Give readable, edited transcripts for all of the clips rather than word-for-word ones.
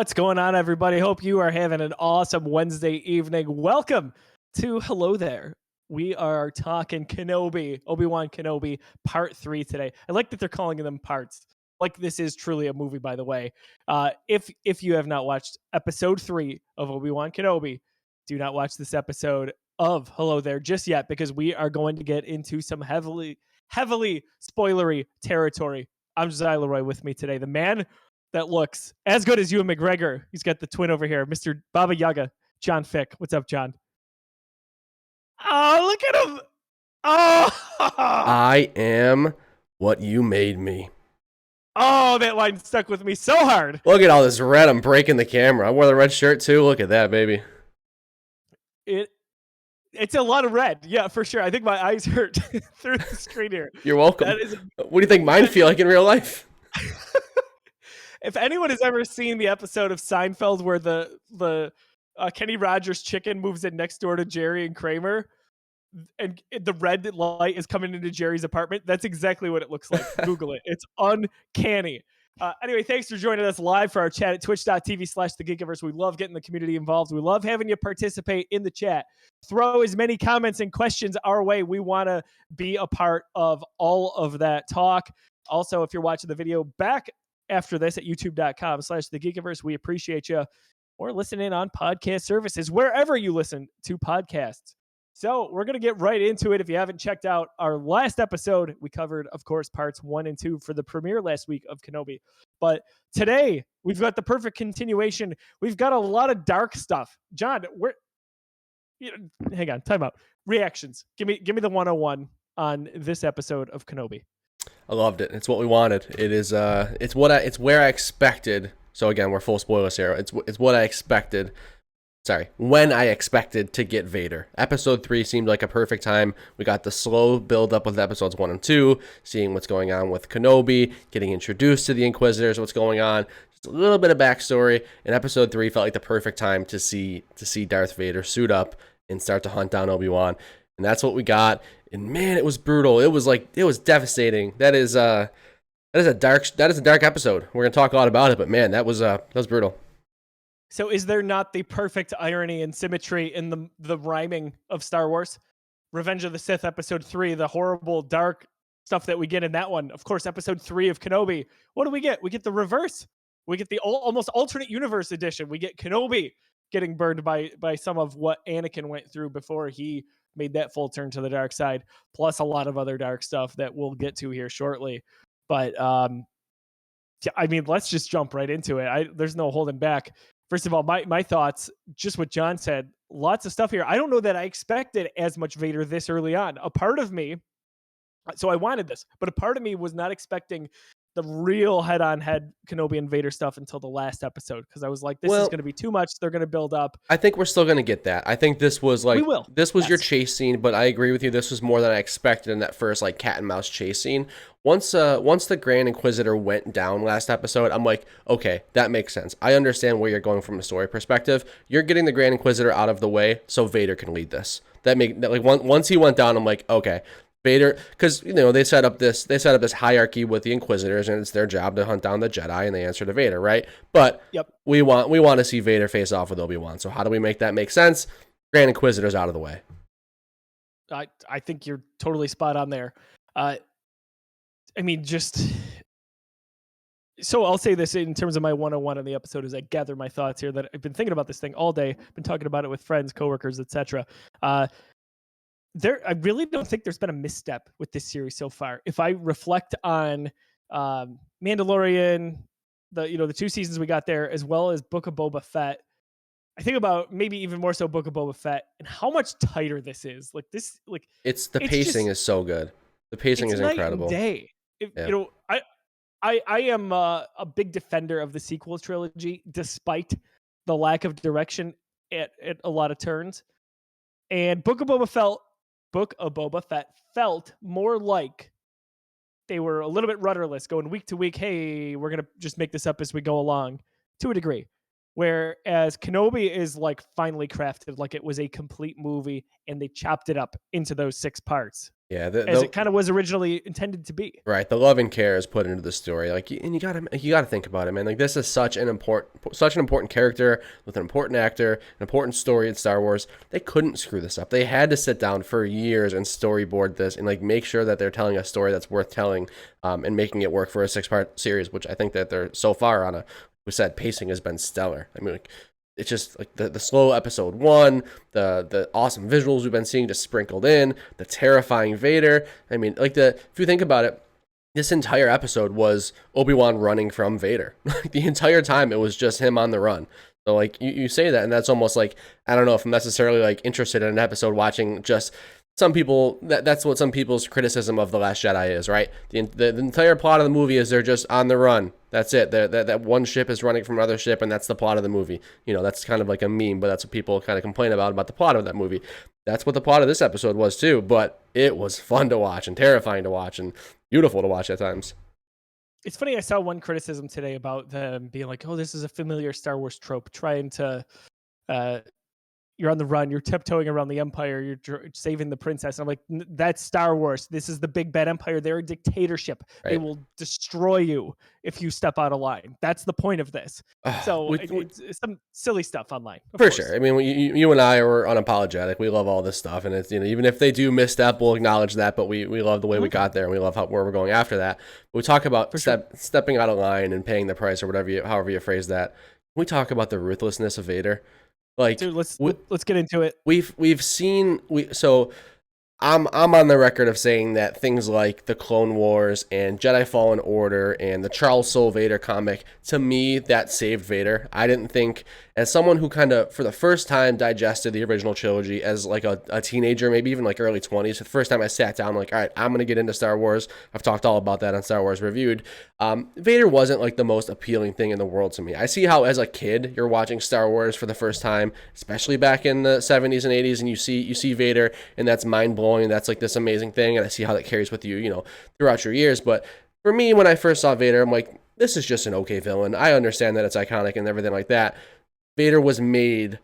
What's going on, everybody? Hope you are having an awesome Wednesday evening. Welcome to Hello There. We are talking Kenobi, Obi-Wan Kenobi, part 3 today. I like that they're calling them parts. Like this is truly a movie, by the way. If you have not watched episode 3 of Obi-Wan Kenobi, do not watch this episode of Hello There just yet, because we are going to get into some heavily spoilery territory. I'm Josiah Leroy. With me today, the man that looks as good as Ewan McGregor. He's got the twin over here, Mr. Baba Yaga, John Fick. What's up, John? Oh, look at him. Oh, I am what you made me. Oh, that line stuck with me so hard. Look at all this red. I'm breaking the camera. I wore the red shirt too. Look at that, baby. It's a lot of red. Yeah, for sure. I think my eyes hurt through the screen here. You're welcome. What do you think mine feel like in real life? If anyone has ever seen the episode of Seinfeld where the Kenny Rogers chicken moves in next door to Jerry and Kramer, and the red light is coming into Jerry's apartment, that's exactly what it looks like. Google it. It's uncanny. Anyway, thanks for joining us live for our chat at twitch.tv/thegeekiverse. We love getting the community involved. We love having you participate in the chat. Throw as many comments and questions our way. We want to be a part of all of that talk. Also, if you're watching the video back after this at youtube.com/thegeekiverse, we appreciate you. Or listening on podcast services, wherever you listen to podcasts. So we're going to get right into it. If you haven't checked out our last episode, we covered, of course, parts 1 and 2 for the premiere last week of Kenobi. But today, we've got the perfect continuation. We've got a lot of dark stuff. John, hang on, time out. Reactions. Give me the 101 on this episode of Kenobi. I loved it. It's what we wanted. It is. It's where I expected. So again, we're full spoilers here. It's what I expected. Sorry, when I expected to get Vader. Episode 3 seemed like a perfect time. We got the slow build up with episodes 1 and 2, seeing what's going on with Kenobi, getting introduced to the Inquisitors, what's going on, just a little bit of backstory. And episode 3 felt like the perfect time to see Darth Vader suit up and start to hunt down Obi-Wan. And that's what we got. And man, it was brutal. It was devastating. That is a dark episode. We're gonna talk a lot about it, but man, that was brutal. So is there not the perfect irony and symmetry in the rhyming of Star Wars? Revenge of the Sith, episode 3, the horrible, dark stuff that we get in that one. Of course, episode 3 of Kenobi. What do we get? We get the reverse. We get the almost alternate universe edition. We get Kenobi getting burned by some of what Anakin went through before he made that full turn to the dark side, plus a lot of other dark stuff that we'll get to here shortly. But, I mean, let's just jump right into it. There's no holding back. First of all, my thoughts, just what John said, lots of stuff here. I don't know that I expected as much Vader this early on. A part of me, so I wanted this, but a part of me was not expecting the real head-on-head Kenobi and Vader stuff until the last episode, because I was like, this is going to be too much. They're going to build up. I think we're still going to get that. I think this was like, your chase scene, but I agree with you. This was more than I expected in that first like cat and mouse chase scene. Once the Grand Inquisitor went down last episode, I'm like, okay, that makes sense. I understand where you're going from a story perspective. You're getting the Grand Inquisitor out of the way so Vader can lead this. Once he went down, I'm like, okay. Vader, because they set up this hierarchy with the Inquisitors, and it's their job to hunt down the Jedi, and they answer to Vader, right? But we want to see Vader face off with Obi-Wan. So how do we make that make sense? Grand Inquisitor's out of the way. I think you're totally spot on there. I mean, so I'll say this in terms of my 101 on the episode as I gather my thoughts here, that I've been thinking about this thing all day, been talking about it with friends, coworkers, etc. I really don't think there's been a misstep with this series so far. If I reflect on Mandalorian, the 2 seasons we got there, as well as Book of Boba Fett, I think about maybe even more so Book of Boba Fett and how much tighter this is. The pacing is so good. The pacing is incredible. Night and day. I am a big defender of the sequel trilogy, despite the lack of direction at a lot of turns. And Book of Boba Fett felt more like they were a little bit rudderless, going week to week. Hey, we're going to just make this up as we go along, to a degree. Whereas Kenobi is like finely crafted, like it was a complete movie, and they chopped it up into those 6 parts Yeah, as it kind of was originally intended to be. right, the love and care is put into the story. Like, and you gotta think about it, man. Like, this is such an important character with an important actor, an important story in Star Wars. They couldn't screw this up. They had to sit down for years and storyboard this and like make sure that they're telling a story that's worth telling, and making it work for a 6-part series. Which I think that they're so far on a. We said pacing has been stellar. I mean, like, it's just like the slow episode 1, the awesome visuals we've been seeing just sprinkled in, the terrifying Vader. I mean, like, if you think about it, this entire episode was Obi-Wan running from Vader. Like, the entire time it was just him on the run. So like you say that, and that's almost like, I don't know if I'm necessarily like interested in an episode watching just some people, that's what some people's criticism of The Last Jedi is, right? The entire plot of the movie is they're just on the run. That's it. That one ship is running from another ship, and that's the plot of the movie. You know, that's kind of like a meme, but that's what people kind of complain about the plot of that movie. That's what the plot of this episode was too, but it was fun to watch and terrifying to watch and beautiful to watch at times. It's funny, I saw one criticism today about them being like, "Oh, this is a familiar Star Wars trope, trying to uh you're on the run, you're tiptoeing around the Empire, you're saving the princess." And I'm like, that's Star Wars. This is the big bad Empire. They're a dictatorship. Right. They will destroy you if you step out of line. That's the point of this. So it's some silly stuff online. For course. Sure. I mean, you and I are unapologetic. We love all this stuff. And it's, even if they do misstep, we'll acknowledge that. But we love the way we got there, and we love where we're going after that. But we talk about stepping out of line and paying the price, or whatever however you phrase that. We talk about the ruthlessness of Vader. Like, dude, let's get into it. We've seen so I'm on the record of saying that things like the Clone Wars and Jedi Fallen Order and the Charles Soule Vader comic, to me, that saved Vader. I didn't think, as someone who kind of for the first time digested the original trilogy as like a teenager, maybe even like early 20s, the first time I sat down, like, all right, I'm gonna get into Star Wars. I've talked all about that on Star Wars Reviewed. Vader wasn't like the most appealing thing in the world to me. I see how as a kid you're watching Star Wars for the first time, especially back in the 70s and 80s, and you see Vader, and that's mind blowing. And that's like this amazing thing, and I see how that carries with you, throughout your years. But for me, when I first saw Vader, I'm like, this is just an okay villain. I understand that it's iconic and everything like that. Vader was made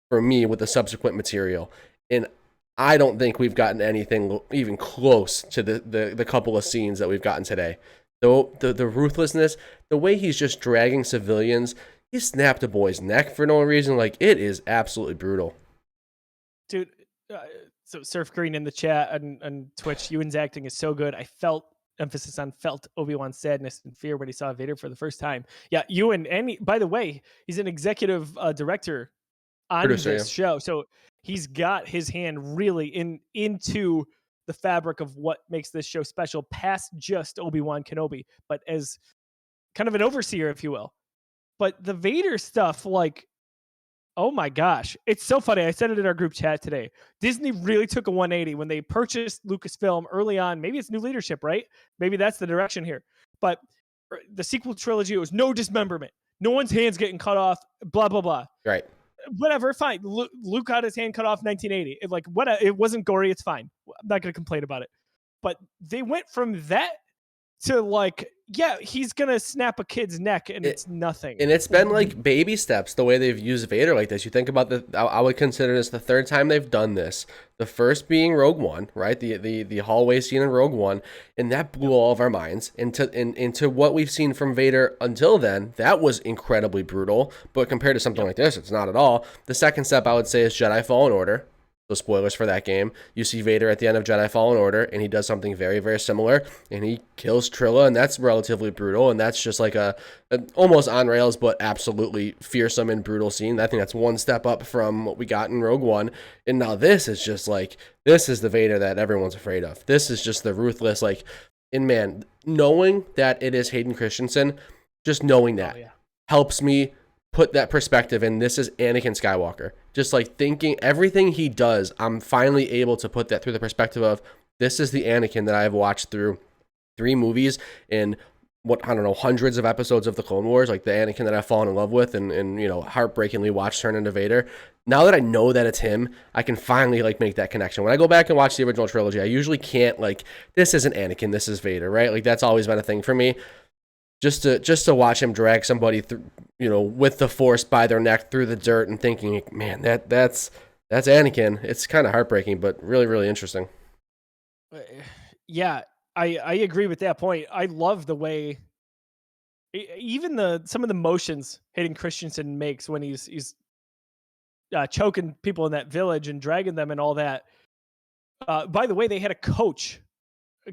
for me with the subsequent material, and I don't think we've gotten anything even close to the couple of scenes that we've gotten today. The ruthlessness, the way he's just dragging civilians, he snapped a boy's neck for no reason. Like, it is absolutely brutal. Dude, so Surf Green in the chat and Twitch, Ewan's acting is so good. I felt Obi-Wan's sadness and fear when he saw Vader for the first time. Yeah, Ewan, and by the way, he's an executive director on this show, so he's got his hand really into the fabric of what makes this show special, past just Obi-Wan Kenobi, but as kind of an overseer, if you will. But the Vader stuff, like, oh my gosh, it's so funny. I said it in our group chat today. Disney really took a 180 when they purchased Lucasfilm early on. Maybe it's new leadership, right? Maybe that's the direction here. But the sequel trilogy, it was no dismemberment. No one's hands getting cut off, blah, blah, blah. Right. Whatever, fine. Luke got his hand cut off 1980. It wasn't gory, it's fine. I'm not going to complain about it. But they went from that to like, yeah, he's gonna snap a kid's neck, and it's nothing. And it's been like baby steps the way they've used Vader like this. You think about I would consider this the third time they've done this. The first being Rogue One, right? The hallway scene in Rogue One, and that blew all of our minds into what we've seen from Vader until then. That was incredibly brutal, but compared to something like this, it's not at all. The second step I would say is Jedi Fallen Order. So spoilers for that game. You see Vader at the end of Jedi Fallen Order, and he does something very, very similar, and he kills Trilla, and that's relatively brutal, and that's just like a almost on rails, but absolutely fearsome and brutal scene. I think that's one step up from what we got in Rogue One, and now this is just like, this is the Vader that everyone's afraid of. This is just the ruthless, like, and man, knowing that it is Hayden Christensen, just knowing that helps me put that perspective, and this is Anakin Skywalker. Just like thinking everything he does, I'm finally able to put that through the perspective of, this is the Anakin that I've watched through 3 movies and hundreds of episodes of the Clone Wars, like the Anakin that I've fallen in love with and heartbreakingly watched turn into Vader. Now that I know that it's him, I can finally like make that connection. When I go back and watch the original trilogy, I usually can't, like, this isn't Anakin, this is Vader, right? Like, that's always been a thing for me. just to watch him drag somebody through, with the force by their neck through the dirt, and thinking, man, that's Anakin. It's kind of heartbreaking, but really, really interesting. Uh, Yeah, I agree with that point. I love the way even some of the motions Hayden Christensen makes when he's choking people in that village and dragging them and all that. By the way, they had a coach,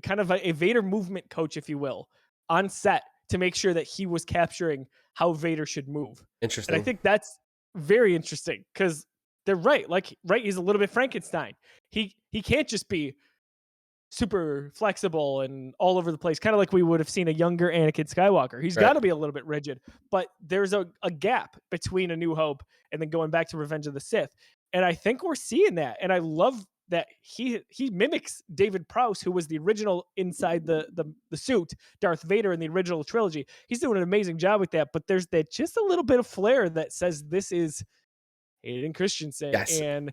kind of a Vader movement coach, if you will, on set to make sure that he was capturing how Vader should move. And I Interesting. think that's very interesting because they're right. Like, right, he's a little bit Frankenstein. He can't just be super flexible and all over the place, kind of like we would have seen a younger Anakin Skywalker. He's Right. got to be a little bit rigid, but there's a gap between A New Hope and then going back to Revenge of the Sith. And I think we're seeing that. And I love that he mimics David Prowse, who was the original inside the suit, Darth Vader in the original trilogy. He's doing an amazing job with that, but there's that just a little bit of flair that says this is Hayden Christensen, Yes. and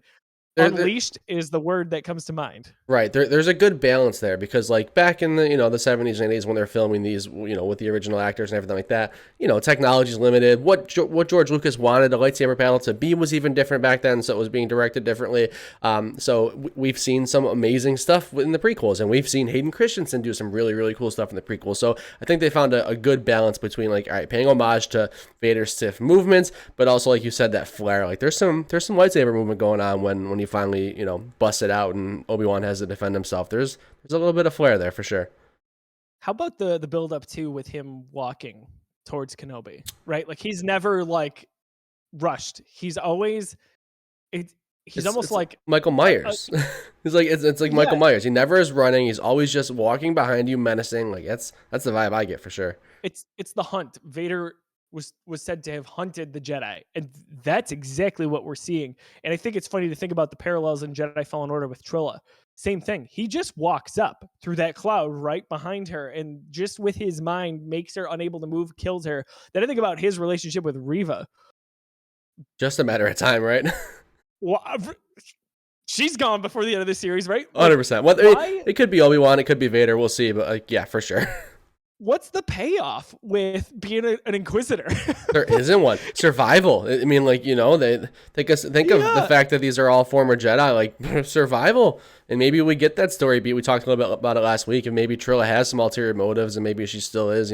There, unleashed is the word that comes to mind. Right. There's a good balance there, because like back in the 70s and 80s when they're filming these, with the original actors and everything like that, technology's limited. What George Lucas wanted a lightsaber battle to be was even different back then, so it was being directed differently. So we've seen some amazing stuff in the prequels, and we've seen Hayden Christensen do some really, really cool stuff in the prequels. So I think they found a good balance between, like, all right, paying homage to Vader's Sith movements, but also, like you said, that flair. Like there's some lightsaber movement going on when he finally busts it out and Obi-Wan has to defend himself. There's a little bit of flair there for sure. How about the build up too with him walking towards Kenobi, right? Like he's never like rushed. He's always it, he's almost It's like Michael Myers. He's like it's like Michael yeah, Myers. He never is running. He's always just walking behind you, menacing. Like that's the vibe I get for sure. it's the hunt. Vader was said to have hunted the Jedi, and that's exactly what we're seeing. And I think it's funny to think about the parallels in Jedi Fallen Order with Trilla. Same thing. He just walks up through that cloud right behind her, and just with his mind makes her unable to move, kills her. Then I think about his relationship with Reva. Just a matter of time, right? Well, she's gone before the end of the series, right? Like, 100%. Well, I mean, why? it could be Obi-Wan, it could be Vader. We'll see, but like, yeah, for sure. What's the payoff with being an inquisitor? There isn't one. Survival. I mean, like, they think of the Yeah, fact that these are all former Jedi, like survival. And maybe we get that story beat. We talked a little bit about it last week, and maybe Trilla has some ulterior motives, and maybe she still is,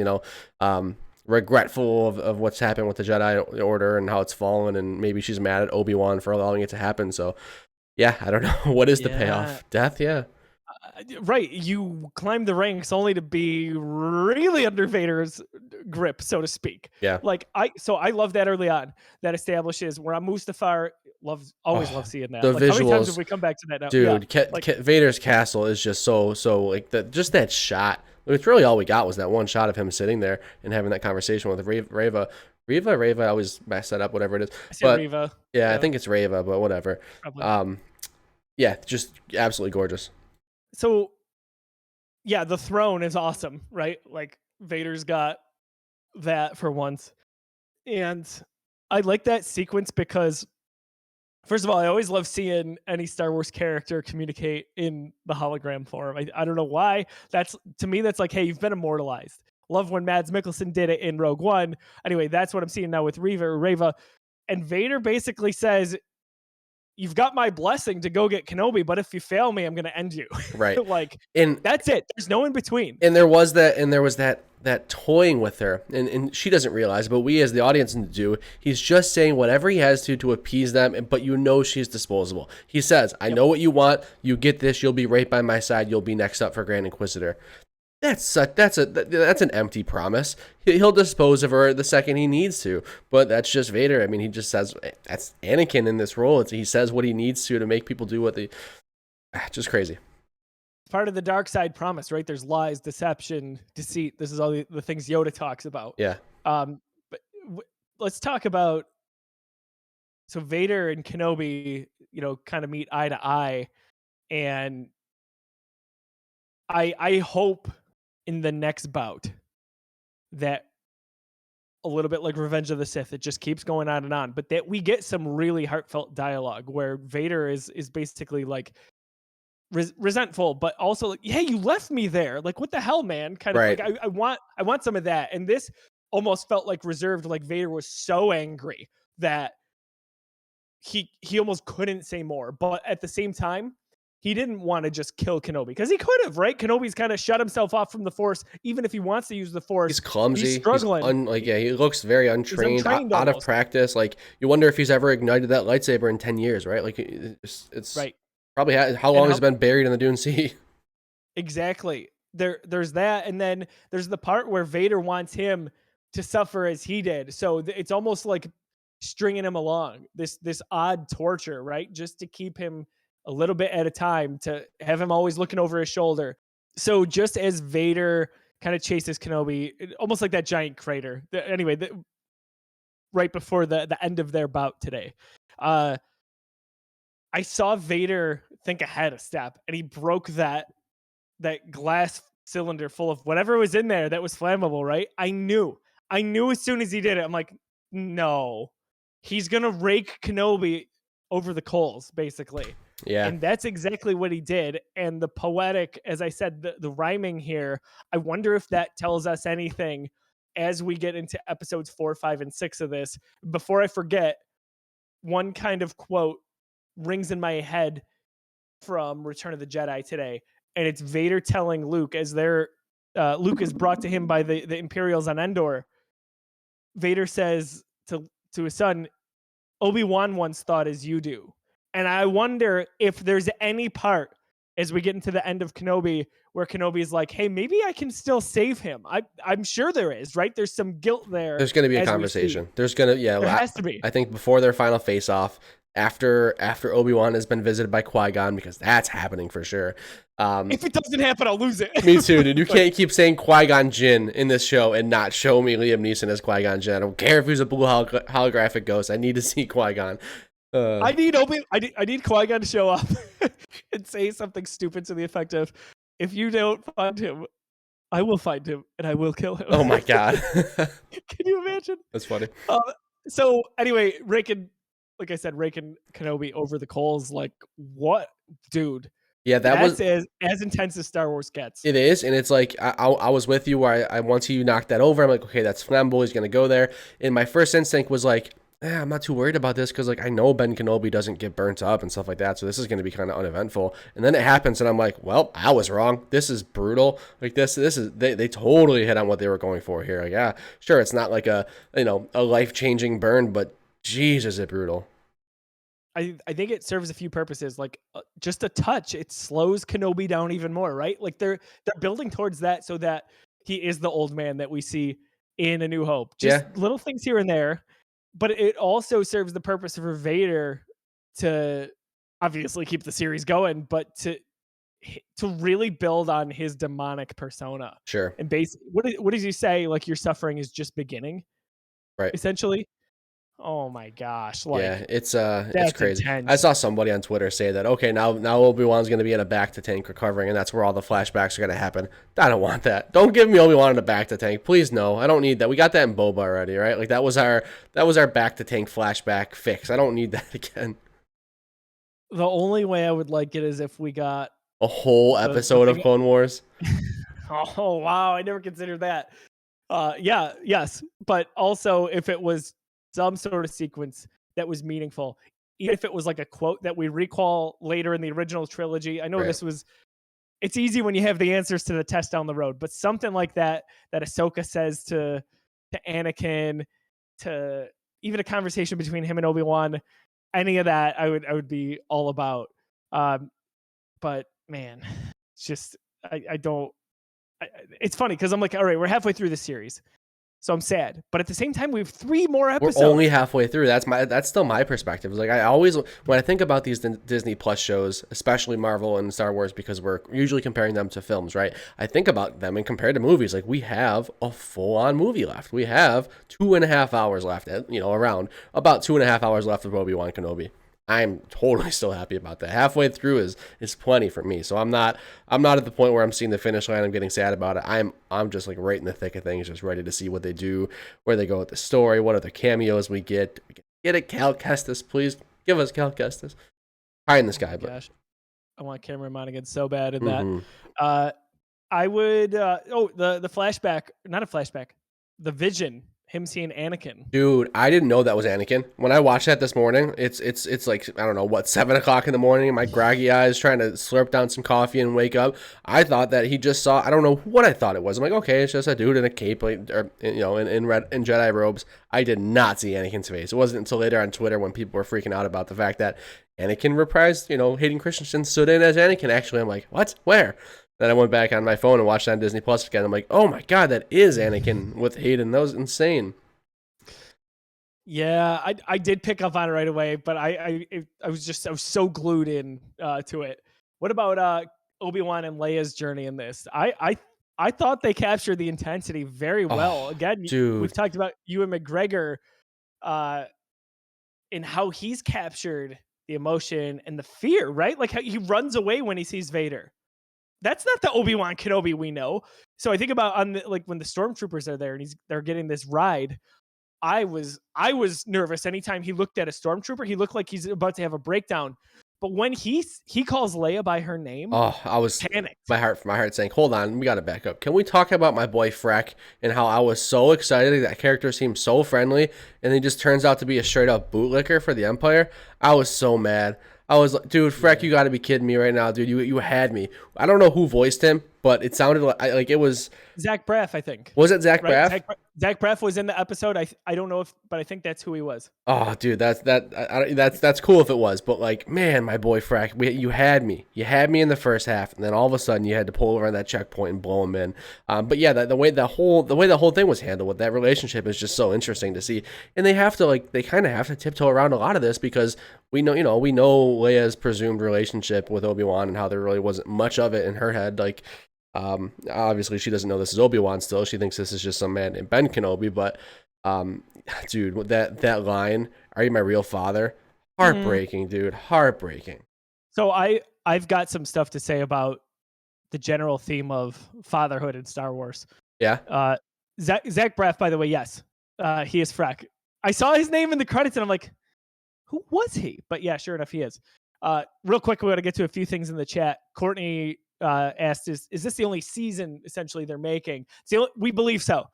regretful of what's happened with the Jedi Order and how it's fallen, and maybe she's mad at Obi-Wan for allowing it to happen. So, yeah, I don't know. What is the yeah. payoff? Death? Yeah. Right. You climb the ranks only to be really under Vader's grip, so to speak. Yeah. Like I love that early on. That establishes where I'm Mustafar. Always love Oh, seeing that. the Like how many times have visuals. we come back to that now? Yeah. Dude, Like Vader's castle is just so like just that shot. It's really all we got was that one shot of him sitting there and having that conversation with Reva. Reva. I always mess that up, whatever it is. I said But Reva. yeah, I Yeah, think it's Reva, but whatever. probably. Um, yeah, just absolutely gorgeous. So yeah, the throne is awesome, right? Like Vader's got that for once. And I like that sequence because first of all, I always love seeing any Star Wars character communicate in the hologram form. I don't know why. That's to me, that's like, hey, you've been immortalized. Love when Mads Mikkelsen did it in Rogue One. Anyway, that's what I'm seeing now with Reva. And Vader basically says, you've got my blessing to go get Kenobi, but if you fail me, I'm going to end you. Right. Like, And that's it. There's no in between. there was that toying with her, and she doesn't realize, but we as the audience do. He's just saying whatever he has to appease them, but she's disposable. He says, I know what you want, you get this, you'll be right by my side, you'll be next up for Grand Inquisitor. That's an empty promise. He'll dispose of her the second he needs to, but that's just Vader. I mean, he just says, that's Anakin in this role. He says what he needs to make people do what they, just crazy. Part of the dark side promise, right? There's lies, deception, deceit. This is all the things Yoda talks about. Yeah. But let's talk about so Vader and Kenobi, kind of meet eye to eye, and I hope in the next bout that a little bit like Revenge of the Sith, it just keeps going on and on, but that we get some really heartfelt dialogue where Vader is basically like resentful, but also like, hey, you left me there. Like, what the hell, man? Kind of Right. like I want some of that. And this almost felt like reserved. Like Vader was so angry that he almost couldn't say more. But at the same time, he didn't want to just kill Kenobi because he could have, right? Kenobi's kind of shut himself off from the Force. Even if he wants to use the Force, He's clumsy. struggling. He looks very He's untrained, untrained out of almost. practice. Like, you wonder if he's ever ignited that lightsaber in 10 years, right? Like, it's Right. probably how long has it been buried in the Dune Sea? Exactly. There's that, and then there's the part where Vader wants him to suffer as he did. So it's almost like stringing him along. This odd torture, right? Just to keep him a little bit at a time, to have him always looking over his shoulder. So just as Vader kind of chases Kenobi, almost like that giant crater. Anyway, right before the end of their bout today, I saw Vader think ahead a step, and he broke that glass cylinder full of whatever was in there that was flammable, right? I knew as soon as he did it. I'm like, no, he's gonna rake Kenobi over the coals, basically. Yeah. And that's exactly what he did. And the poetic, as I said, the rhyming here, I wonder if that tells us anything as we get into episodes 4, 5, and 6 of this. Before I forget, one kind of quote rings in my head from Return of the Jedi today, and it's Vader telling Luke as Luke is brought to him by the Imperials on Endor. Vader says to his son, Obi-Wan once thought as you do. And I wonder if there's any part as we get into the end of Kenobi where Kenobi is like, hey, maybe I can still save him. I'm sure there is, right? There's some guilt there. There's going to be a conversation. There has to be. I think before their final face-off, after Obi-Wan has been visited by Qui-Gon, because that's happening for sure. If it doesn't happen, I'll lose it. Me too, dude. You can't keep saying Qui-Gon Jinn in this show and not show me Liam Neeson as Qui-Gon Jinn. I don't care if he's a blue holographic ghost. I need to see Qui-Gon. I need Qui-Gon to show up and say something stupid to the effect of, if you don't find him, I will find him and I will kill him. Oh my God. Can you imagine? That's funny. So anyway, raking Kenobi over the coals, like, what, dude? Yeah, that's as intense as Star Wars gets. It is, and it's like I was with you where I once you knocked that over, I'm like, okay, that's flammable. He's gonna go there. And my first instinct was like, I'm not too worried about this because like I know Ben Kenobi doesn't get burnt up and stuff like that, so this is gonna be kind of uneventful. And then it happens, and I'm like, well, I was wrong. This is brutal. Like this is they totally hit on what they were going for here. Like, yeah, sure, it's not like a life-changing burn, but geez, is it brutal. I think it serves a few purposes. Like just a touch, it slows Kenobi down even more, right? Like they're building towards that so that he is the old man that we see in A New Hope. Just little things here and there, but it also serves the purpose for Vader to obviously keep the series going, but to really build on his demonic persona. Sure. And basically, what does he say? Like, your suffering is just beginning, right? Essentially. Oh my gosh! Like, yeah, it's crazy. Intense. I saw somebody on Twitter say that, okay, now Obi-Wan's going to be in a back-to-tank recovering, and that's where all the flashbacks are going to happen. I don't want that. Don't give me Obi-Wan in a back-to-tank, please. No, I don't need that. We got that in Boba already, right? Like that was our back-to-tank flashback fix. I don't need that again. The only way I would like it is if we got a whole episode of Clone Wars. Oh wow, I never considered that. Yes, but also if it was some sort of sequence that was meaningful, even if it was like a quote that we recall later in the original trilogy. I know it's easy when you have the answers to the test down the road, but something like that Ahsoka says to Anakin, to even a conversation between him and Obi-Wan, any of that I would be all about. But man, it's just it's funny because I'm like, all right, we're halfway through the series. So I'm sad, but at the same time, we have 3 more episodes. We're only halfway through. That's still my perspective. It's like I always, when I think about these Disney Plus shows, especially Marvel and Star Wars, because we're usually comparing them to films, right? I think about them and compared to movies. Like we have a full-on movie left. We have 2.5 hours left. Around about 2.5 hours left of Obi-Wan Kenobi. I'm totally still happy about that. Halfway through is plenty for me. So I'm not at the point where I'm seeing the finish line. I'm getting sad about it. I'm just like right in the thick of things, just ready to see what they do, where they go with the story, what other cameos we get. Get it, Cal Kestis, please. Give us Cal Kestis. High in the sky, but I want Cameron Monaghan so bad in that. Hmm. Uh, I would. The flashback, not a flashback, the vision, him seeing Anakin. Dude, I didn't know that was Anakin. When I watched that this morning, it's like, I don't know what, 7 o'clock in the morning. My groggy eyes trying to slurp down some coffee and wake up. I thought that he just saw. I don't know what I thought it was. I'm like, okay, it's just a dude in a cape, like, or in red in Jedi robes. I did not see Anakin's face. It wasn't until later on Twitter when people were freaking out about the fact that Anakin reprised, Hayden Christensen stood in as Anakin. Actually, I'm like, what? Where? Then I went back on my phone and watched it on Disney Plus again. I'm like, oh my god, that is Anakin with Hayden. That was insane. Yeah, I did pick up on it right away, but I was so glued in to it. What about Obi-Wan and Leia's journey in this? I thought they captured the intensity very well. Oh, Again, we've dude. talked about Ewan McGregor uh in how he's captured the emotion and the fear, right? Like how he runs away when he sees Vader. That's not the Obi-Wan Kenobi we know. So I think about like when the stormtroopers are there and they're getting this ride. I was nervous anytime he looked at a stormtrooper. He looked like he's about to have a breakdown. But when he calls Leia by her name, Oh, I was panicked. my heart saying, hold on, we gotta back up. Can we talk about my boy Freck and how I was so excited? That character seemed so friendly, and he just turns out to be a straight up bootlicker for the Empire. I was so mad. I was like, dude, Freck, you gotta be kidding me right now, dude. You had me. I don't know who voiced him, but it sounded like it was. Zach Braff, I think. Was it Zach Right? Braff? Zach Braff was in the episode. I don't know but I think that's who he was. Oh, dude, that's cool if it was, but like, man, my boy Frack, you had me in the first half, and then all of a sudden you had to pull over on that checkpoint and blow him in. But yeah, the way the whole thing was handled with that relationship is just so interesting to see, and they kind of have to tiptoe around a lot of this because we know Leia's presumed relationship with Obi-Wan and how there really wasn't much of it in her head, like. Obviously she doesn't know this is Obi-Wan still. She thinks this is just some man named Ben Kenobi, but dude, that line, "Are you my real father?" Heartbreaking, dude. Heartbreaking. So I've got some stuff to say about the general theme of fatherhood in Star Wars. Yeah. Zach Braff, by the way, yes, he is Freck. I saw his name in the credits and I'm like, who was he? But yeah, sure enough, he is. Real quick, we got to get to a few things in the chat. Courtney asked, "Is this the only season essentially they're making?" We believe so.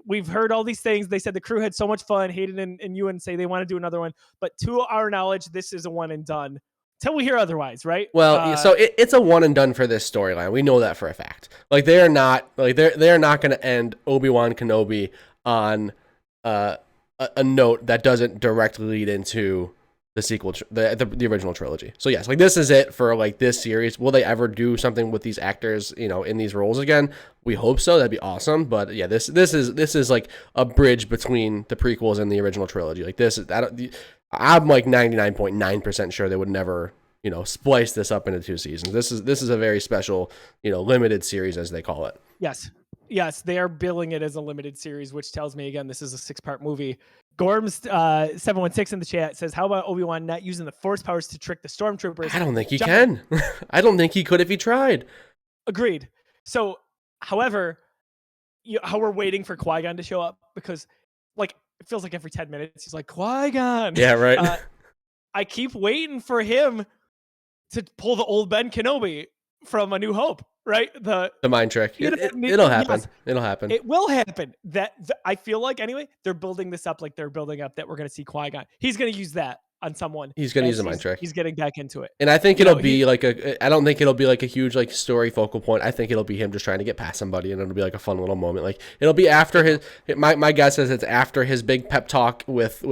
We've heard all these things. They said the crew had so much fun. Hayden and Ewan say they want to do another one, but to our knowledge, this is a one and done. Till we hear otherwise, right? Well, so it's a one and done for this storyline. We know that for a fact. Like they're not going to end Obi-Wan Kenobi on a note that doesn't directly lead into the sequel, the original trilogy. So yes, like this is it for like this series. Will they ever do something with these actors, in these roles again? We hope so. That'd be awesome. But yeah, this is like a bridge between the prequels and the original trilogy. Like this, I'm like 99.9% sure they would never, splice this up into 2 seasons. This is a very special, limited series as they call it. Yes, they are billing it as a limited series, which tells me again this is a 6-part movie. Gorms 716 in the chat says, "How about Obi-Wan not using the Force powers to trick the stormtroopers?" I don't think he can. I don't think he could if he tried. Agreed. So, however, how we're waiting for Qui-Gon to show up because, like, it feels like every 10 minutes he's like, Qui-Gon. Yeah, right. I keep waiting for him to pull the old Ben Kenobi from A New Hope, right? The mind trick. It'll happen. Yes, it'll happen. It will happen. I feel like anyway, they're building this up like they're building up that we're going to see Qui-Gon. He's going to use that on someone. He's going to use a mind trick. He's getting back into it. And I think it'll be I don't think it'll be like a huge like story focal point. I think it'll be him just trying to get past somebody, and it'll be like a fun little moment. Like it'll be after my guess is it's after his big pep talk with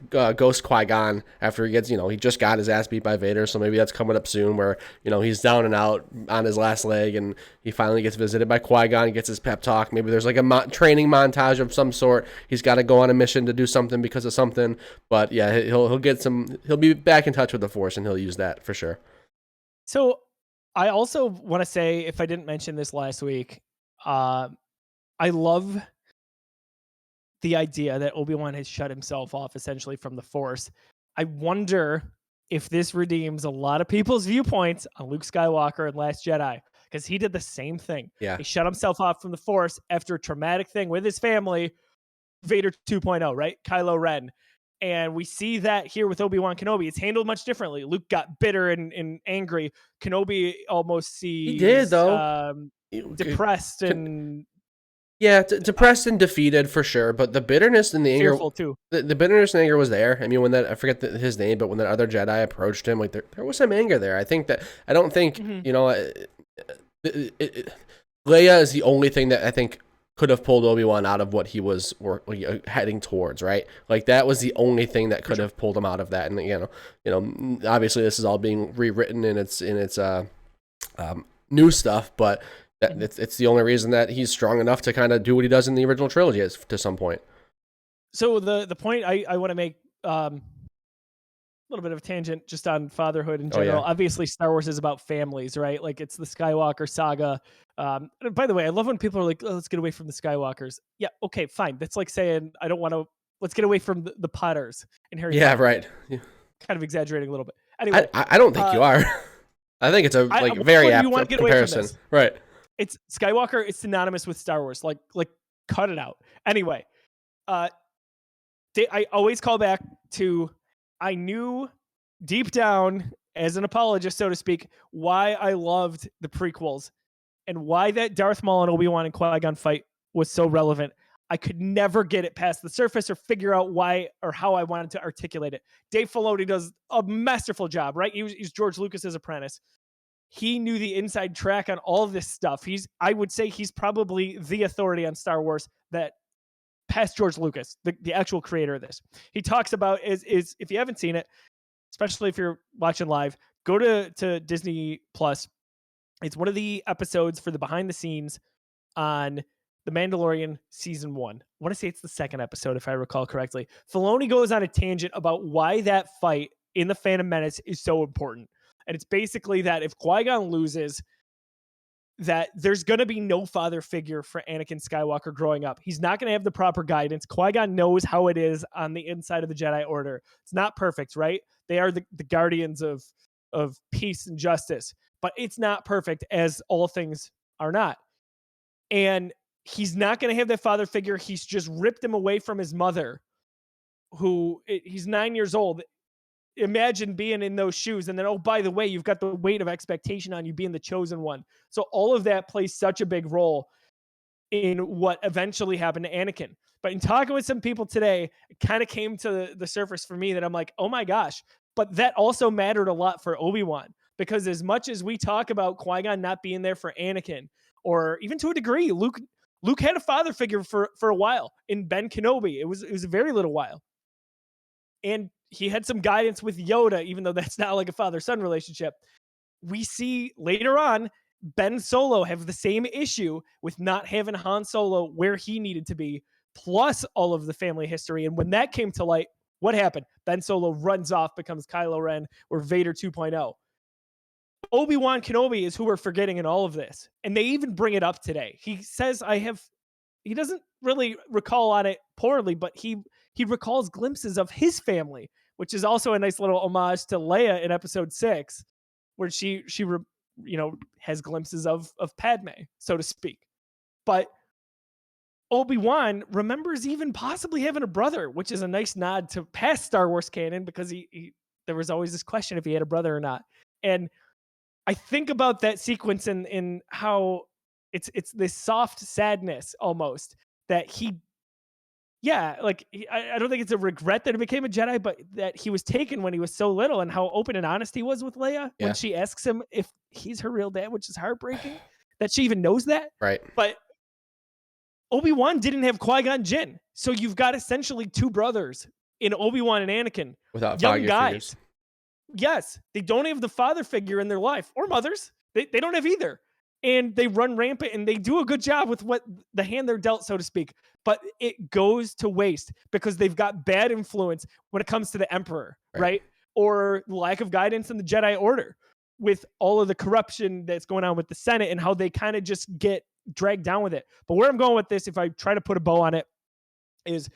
Ghost Qui-Gon after he gets, he just got his ass beat by Vader. So maybe that's coming up soon where, he's down and out on his last leg and he finally gets visited by Qui-Gon, gets his pep talk. Maybe there's like a training montage of some sort. He's got to go on a mission to do something because of something. But yeah, he'll be back in touch with the Force and he'll use that for sure. So I also want to say, if I didn't mention this last week, I love the idea that Obi-Wan has shut himself off essentially from the Force. I wonder if this redeems a lot of people's viewpoints on Luke Skywalker and Last Jedi, because he did the same thing. Yeah. He shut himself off from the Force after a traumatic thing with his family, Vader 2.0, right? Kylo Ren. And we see that here with Obi-Wan Kenobi. It's handled much differently. Luke got bitter and angry. Kenobi almost He did sees though. depressed and Yeah, depressed and defeated for sure, but the bitterness and the anger, fearful too. the bitterness and anger was there. I mean, when that, I forget his name, but when that other Jedi approached him, like there was some anger there. I don't think, you know, Leia is the only thing that I think could have pulled Obi-Wan out of what he was heading towards, right? Like that was the only thing that could have pulled him out of that. And obviously this is all being rewritten in its new stuff, but it's the only reason that he's strong enough to kind of do what he does in the original trilogy is to some point. So the point I want to make, a little bit of a tangent just on fatherhood in general. Obviously, Star Wars is about families, right? Like it's the Skywalker saga. By the way, I love when people are like, "Oh, let's get away from the Skywalkers." Yeah, okay, fine. That's like saying I don't want to. Let's get away from the Potters in Harry Potter. Right. Yeah. Kind of exaggerating a little bit. Anyway, I don't think you are. I think it's a very apt comparison. Right. It's Skywalker. It's synonymous with Star Wars. Like cut it out. Anyway, I always call back to. I knew deep down, as an apologist, so to speak, why I loved the prequels and why that Darth Maul and Obi-Wan and Qui-Gon fight was so relevant. I could never get it past the surface or figure out why or how I wanted to articulate it. Dave Filoni does a masterful job, right? He's George Lucas's apprentice. He knew the inside track on all of this stuff. I would say he's probably the authority on Star Wars that past George Lucas, the actual creator of this. He talks about is if you haven't seen it, especially if you're watching live, go to Disney Plus. It's one of the episodes for the behind the scenes on The Mandalorian season 1. I want to say it's the second episode, if I recall correctly. Filoni goes on a tangent about why that fight in The Phantom Menace is so important. And it's basically that if Qui-Gon loses, that there's going to be no father figure for Anakin Skywalker growing up. He's not going to have the proper guidance. Qui-Gon knows how it is on the inside of the Jedi Order. It's not perfect, right? They are the guardians of peace and justice, but it's not perfect, as all things are not. And he's not going to have that father figure. He's just ripped him away from his mother, he's 9 years old. Imagine being in those shoes. And then, oh, by the way, you've got the weight of expectation on you being the chosen one. So all of that plays such a big role in what eventually happened to Anakin. But in talking with some people today, it kind of came to the surface for me that I'm like, oh my gosh. But that also mattered a lot for Obi-Wan, because as much as we talk about Qui-Gon not being there for Anakin, or even to a degree, Luke had a father figure for a while in Ben Kenobi. It was a very little while. And he had some guidance with Yoda, even though that's not like a father-son relationship. We see later on Ben Solo have the same issue with not having Han Solo where he needed to be, plus all of the family history. And when that came to light, what happened? Ben Solo runs off, becomes Kylo Ren or Vader 2.0. Obi-Wan Kenobi is who we're forgetting in all of this. And they even bring it up today. He says, he doesn't really recall on it poorly, but he recalls glimpses of his family, which is also a nice little homage to Leia in episode 6, where she has glimpses of Padme, so to speak. But Obi-Wan remembers even possibly having a brother, which is a nice nod to past Star Wars canon, because there was always this question if he had a brother or not. And I think about that sequence in how it's this soft sadness almost that I don't think it's a regret that he became a Jedi, but that he was taken when he was so little, and how open and honest he was with Leia when she asks him if he's her real dad, which is heartbreaking that she even knows that. Right. But Obi-Wan didn't have Qui-Gon Jinn. So you've got essentially two brothers in Obi-Wan and Anakin. Without young guys. Figures. Yes, they don't have the father figure in their life, or mothers. They don't have either. And they run rampant, and they do a good job with what the hand they're dealt, so to speak. But it goes to waste because they've got bad influence when it comes to the Emperor, right? Or lack of guidance in the Jedi Order, with all of the corruption that's going on with the Senate and how they kind of just get dragged down with it. But where I'm going with this, if I try to put a bow on it, is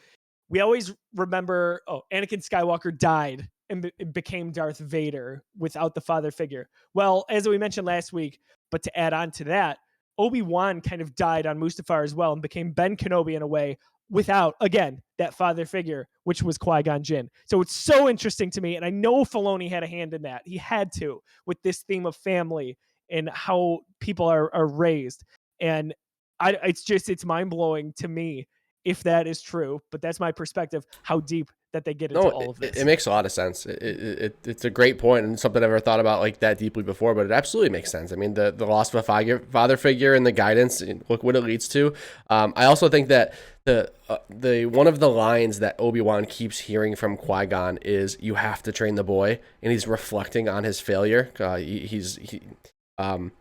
we always remember, Anakin Skywalker died and became Darth Vader without the father figure. Well, as we mentioned last week, but to add on to that, Obi-Wan kind of died on Mustafar as well and became Ben Kenobi in a way, without, again, that father figure, which was Qui-Gon Jinn. So it's so interesting to me, and I know Filoni had a hand in that. He had to, with this theme of family and how people are raised. And it's mind blowing to me if that is true, but that's my perspective, how deep that they get into No, all of it this. makes a lot of sense. It's a great point and something I've never thought about like that deeply before, but it absolutely makes sense. I mean, the loss of a father figure and the guidance, look what it leads to. I also think that the one of the lines that Obi-Wan keeps hearing from Qui-Gon is, "You have to train the boy," and he's reflecting on his failure. Um,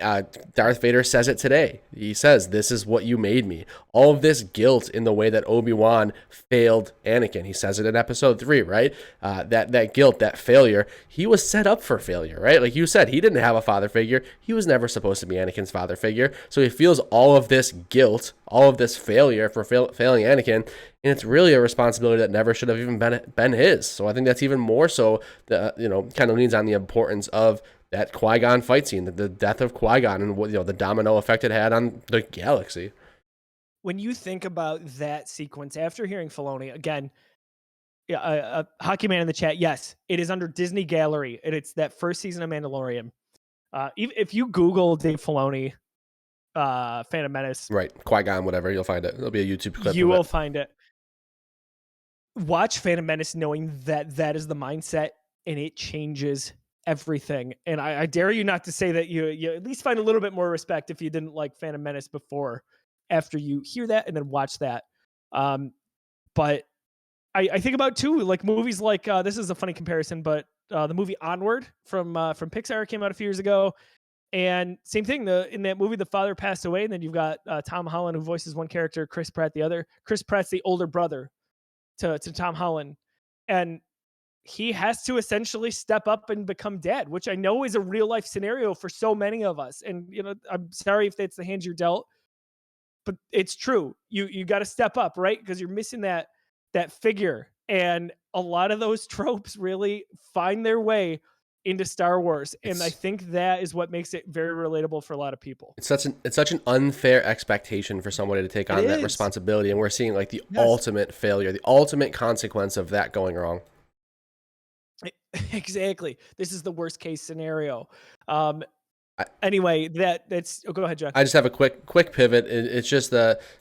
Darth Vader says it today. He says, "This is what you made me." All of this guilt in the way that Obi-Wan failed Anakin. He says it in episode 3, right? That guilt, that failure, he was set up for failure, right? Like you said, he didn't have a father figure. He was never supposed to be Anakin's father figure. So he feels all of this guilt, all of this failure for failing Anakin, and it's really a responsibility that never should have even been his. So I think that's even more so, kind of leans on the importance of that Qui-Gon fight scene, the death of Qui-Gon, and what, the domino effect it had on the galaxy. When you think about that sequence after hearing Filoni again, yeah, Hockey Man in the chat, yes, it is under Disney Gallery, and it's that first season of Mandalorian. If you Google Dave Filoni, Phantom Menace, Right, Qui-Gon, whatever, you'll find it. There'll be a YouTube clip you of will it. find it. Watch Phantom Menace knowing that that is the mindset, and it changes everything. And I dare you not to say that you at least find a little bit more respect if you didn't like Phantom Menace before, after you hear that and then watch that. But I think about too, like movies like this is a funny comparison, but the movie Onward from Pixar came out a few years ago, and same thing. In that movie, the father passed away, and then you've got Tom Holland who voices one character, Chris Pratt the other. Chris Pratt's the older brother to Tom Holland, and he has to essentially step up and become dad, which I know is a real life scenario for so many of us. And I'm sorry if that's the hand you're dealt, but it's true. You got to step up, right? Because you're missing that figure. And a lot of those tropes really find their way into Star Wars, and I It's think that is what makes it very relatable for a lot of people. it's such an unfair expectation for somebody to take It on that is. responsibility, and we're seeing like the Yes. ultimate failure, the ultimate consequence of that going wrong. Exactly. This is the worst case scenario. I, Anyway, that's go ahead, John. I just have a quick pivot. It's just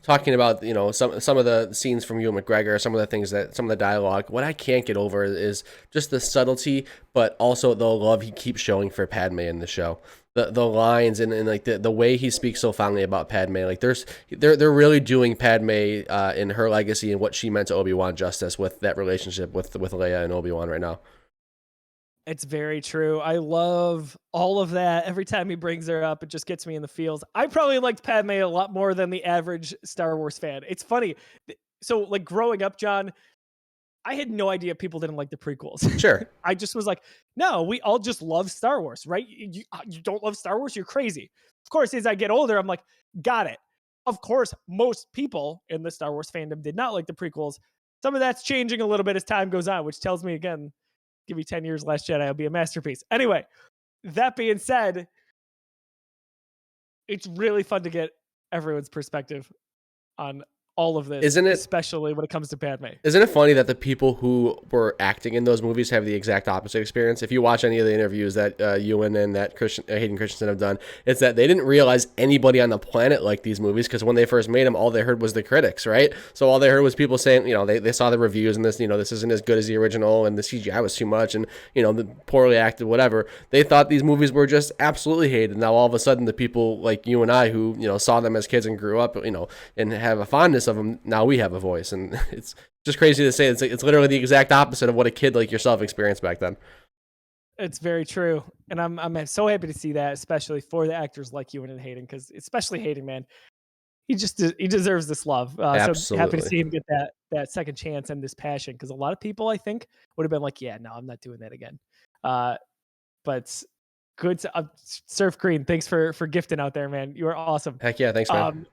talking about some of the scenes from Ewan McGregor, some of the things that some of the dialogue. What I can't get over is just the subtlety, but also the love he keeps showing for Padme in the show. The lines and like the way he speaks so fondly about Padme, like they're really doing Padme in her legacy and what she meant to Obi-Wan justice with that relationship with Leia and Obi-Wan right now. It's very true. I love all of that. Every time he brings her up, it just gets me in the feels. I probably liked Padme a lot more than the average Star Wars fan. It's funny. So, like growing up, John, I had no idea people didn't like the prequels. Sure. I just was like, no, we all just love Star Wars, right? You don't love Star Wars? You're crazy. Of course, as I get older, I'm like, got it. Of course, most people in the Star Wars fandom did not like the prequels. Some of that's changing a little bit as time goes on, which tells me again, give me 10 years, Last Jedi will be a masterpiece. Anyway, that being said, it's really fun to get everyone's perspective on all of this, Isn't it especially when it comes to Padme. Isn't it funny that the people who were acting in those movies have the exact opposite experience? If you watch any of the interviews that Ewan and that Hayden Christensen have done, it's that they didn't realize anybody on the planet liked these movies because when they first made them, all they heard was the critics, right? So all they heard was people saying, they saw the reviews and this isn't as good as the original and the CGI was too much and, the poorly acted, whatever. They thought these movies were just absolutely hated. Now all of a sudden the people like you and I who, saw them as kids and grew up, and have a fondness of them, now we have a voice, and it's just crazy to say. It's literally the exact opposite of what a kid like yourself experienced back then. It's very true, and I'm so happy to see that, especially for the actors like Ewan and Hayden, because especially Hayden, man, he deserves this love. So happy to Absolutely. see him get that second chance and this passion, because a lot of people I think would have been like, yeah, no, I'm not doing that again. But good Surf Green, thanks for gifting out there, man. You are awesome. Heck yeah, thanks, man.